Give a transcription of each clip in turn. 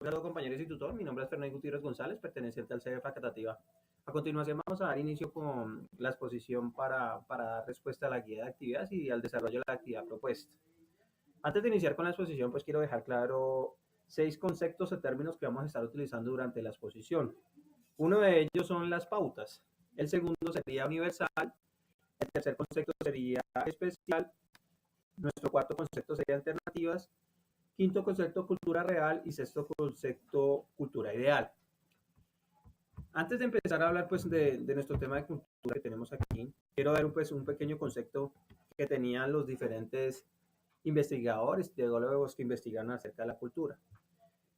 Saludos compañeros y tutor, mi nombre es Fernando Gutiérrez González, perteneciente al CDF Facatativa. A continuación vamos a dar inicio con la exposición para dar respuesta a la guía de actividades y al desarrollo de la actividad propuesta. Antes de iniciar con la exposición, pues quiero dejar claro 6 conceptos o términos que vamos a estar utilizando durante la exposición. Uno de ellos son las pautas, el segundo sería universal, el tercer concepto sería especial, nuestro cuarto concepto sería alternativas, quinto concepto, cultura real, y sexto concepto, cultura ideal. Antes de empezar a hablar pues, de nuestro tema de cultura que tenemos aquí, quiero dar pues, un pequeño concepto que tenían los diferentes investigadores, teólogos que investigaron acerca de la cultura.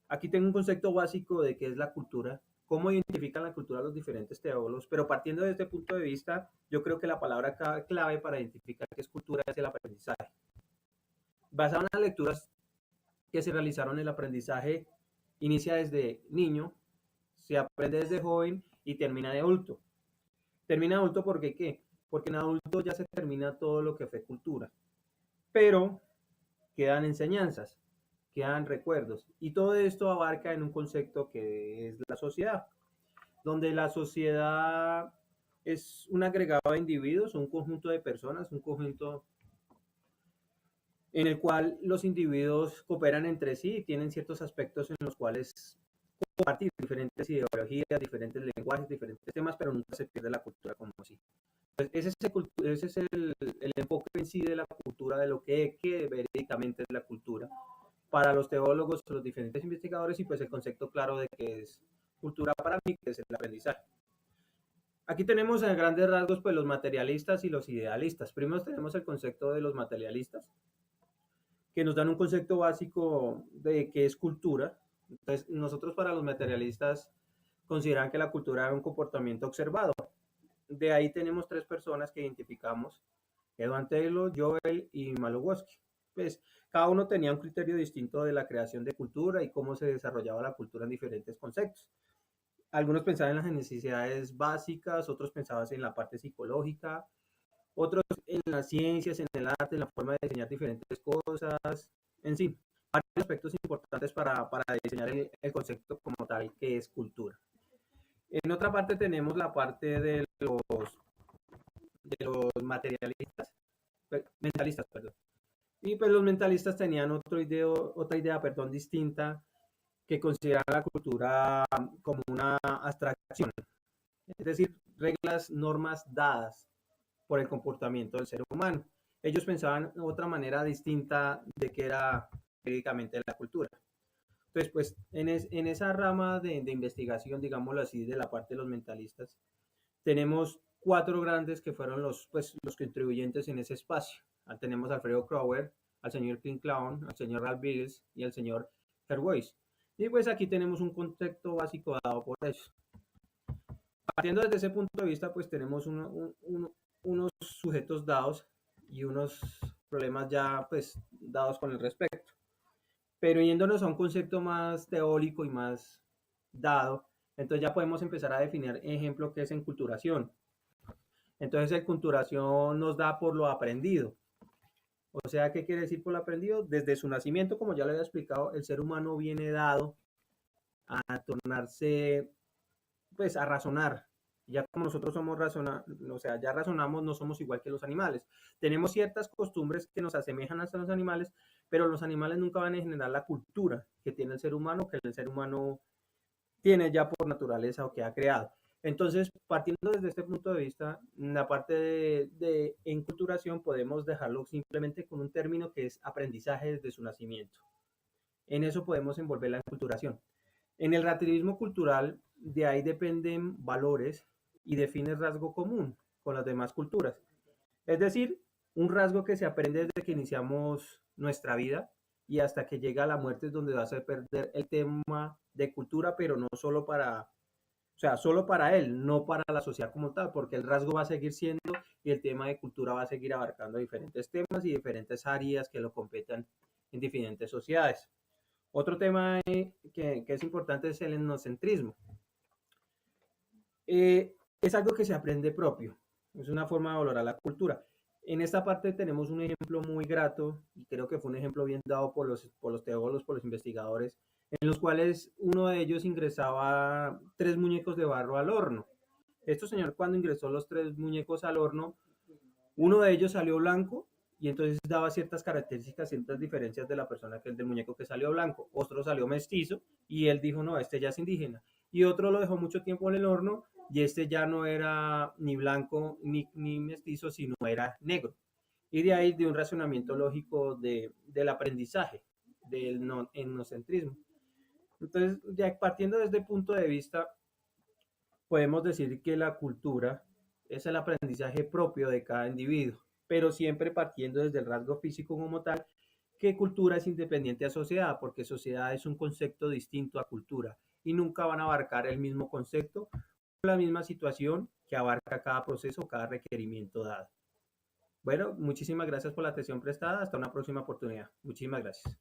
Aquí tengo un concepto básico de qué es la cultura, cómo identifican la cultura los diferentes teólogos, pero partiendo de este punto de vista, yo creo que la palabra clave para identificar qué es cultura es el aprendizaje. Basado en las lecturas que se realizaron, el aprendizaje inicia desde niño, se aprende desde joven y termina de adulto. Termina de adulto porque ¿qué? Porque en adulto ya se termina todo lo que fue cultura. Pero quedan enseñanzas, quedan recuerdos. Y todo esto abarca en un concepto que es la sociedad, donde la sociedad es un agregado de individuos, un conjunto de personas, un conjunto en el cual los individuos cooperan entre sí y tienen ciertos aspectos en los cuales compartir diferentes ideologías, diferentes lenguajes, diferentes temas, pero nunca se pierde la cultura como así. Pues ese es el enfoque en sí de la cultura, de lo que verídicamente es la cultura. Para los teólogos, los diferentes investigadores, y pues el concepto claro de que es cultura para mí, que es el aprendizaje. Aquí tenemos a grandes rasgos pues los materialistas y los idealistas. Primero tenemos el concepto de los materialistas, que nos dan un concepto básico de qué es cultura. Entonces, nosotros para los materialistas consideran que la cultura es un comportamiento observado. De ahí tenemos 3 personas que identificamos, Edward Taylor, Joel y Malowski. Pues cada uno tenía un criterio distinto de la creación de cultura y cómo se desarrollaba la cultura en diferentes conceptos. Algunos pensaban en las necesidades básicas, otros pensaban en la parte psicológica, otros en las ciencias, en el arte, en la forma de diseñar diferentes cosas, en sí, varios aspectos importantes para diseñar el concepto como tal que es cultura. En otra parte tenemos la parte de los materialistas, mentalistas, perdón. Y pues los mentalistas tenían otra idea distinta, que consideran la cultura como una abstracción, es decir, reglas, normas dadas por el comportamiento del ser humano. Ellos pensaban de otra manera distinta de que era verídicamente la cultura. Entonces, pues en esa rama de investigación, digámoslo así, de la parte de los mentalistas, tenemos 4 grandes que fueron los contribuyentes en ese espacio. Tenemos a Alfredo Krauer, al señor Clint Clown, al señor Ralph Beers y al señor Herweiss. Y pues aquí tenemos un contexto básico dado por ellos. Partiendo desde ese punto de vista, pues tenemos unos sujetos dados y unos problemas ya pues dados con el respecto. Pero yéndonos a un concepto más teórico y más dado, entonces ya podemos empezar a definir ejemplo que es enculturación. Entonces enculturación nos da por lo aprendido. O sea, ¿qué quiere decir por lo aprendido? Desde su nacimiento, como ya lo había explicado, el ser humano viene dado a tornarse, pues a razonar. Ya como nosotros somos o sea, ya razonamos, no somos igual que los animales. Tenemos ciertas costumbres que nos asemejan a los animales, pero los animales nunca van a generar la cultura que tiene el ser humano, que el ser humano tiene ya por naturaleza o que ha creado. Entonces, partiendo desde este punto de vista, la parte de enculturación podemos dejarlo simplemente con un término que es aprendizaje desde su nacimiento. En eso podemos envolver la enculturación. En el relativismo cultural, de ahí dependen valores y define rasgo común con las demás culturas. Es decir, un rasgo que se aprende desde que iniciamos nuestra vida y hasta que llega a la muerte, es donde va a ser perder el tema de cultura, pero no solo solo para él, no para la sociedad como tal, porque el rasgo va a seguir siendo y el tema de cultura va a seguir abarcando diferentes temas y diferentes áreas que lo competen en diferentes sociedades. Otro tema que es importante es el etnocentrismo. Es algo que se aprende propio, es una forma de valorar la cultura. En esta parte tenemos un ejemplo muy grato, y creo que fue un ejemplo bien dado por los teólogos, por los investigadores, en los cuales uno de ellos ingresaba 3 muñecos de barro al horno. Este señor, cuando ingresó los 3 muñecos al horno, uno de ellos salió blanco y entonces daba ciertas características, ciertas diferencias de la persona, que el del muñeco que salió blanco. Otro salió mestizo y él dijo, no, este ya es indígena. Y otro lo dejó mucho tiempo en el horno y este ya no era ni blanco ni mestizo, sino era negro. Y de ahí de un razonamiento lógico del aprendizaje, del etnocentrismo. Entonces, ya partiendo desde este punto de vista, podemos decir que la cultura es el aprendizaje propio de cada individuo, pero siempre partiendo desde el rasgo físico como tal, que cultura es independiente a sociedad, porque sociedad es un concepto distinto a cultura y nunca van a abarcar el mismo concepto, la misma situación que abarca cada proceso, cada requerimiento dado. Bueno, muchísimas gracias por la atención prestada. Hasta una próxima oportunidad. Muchísimas gracias.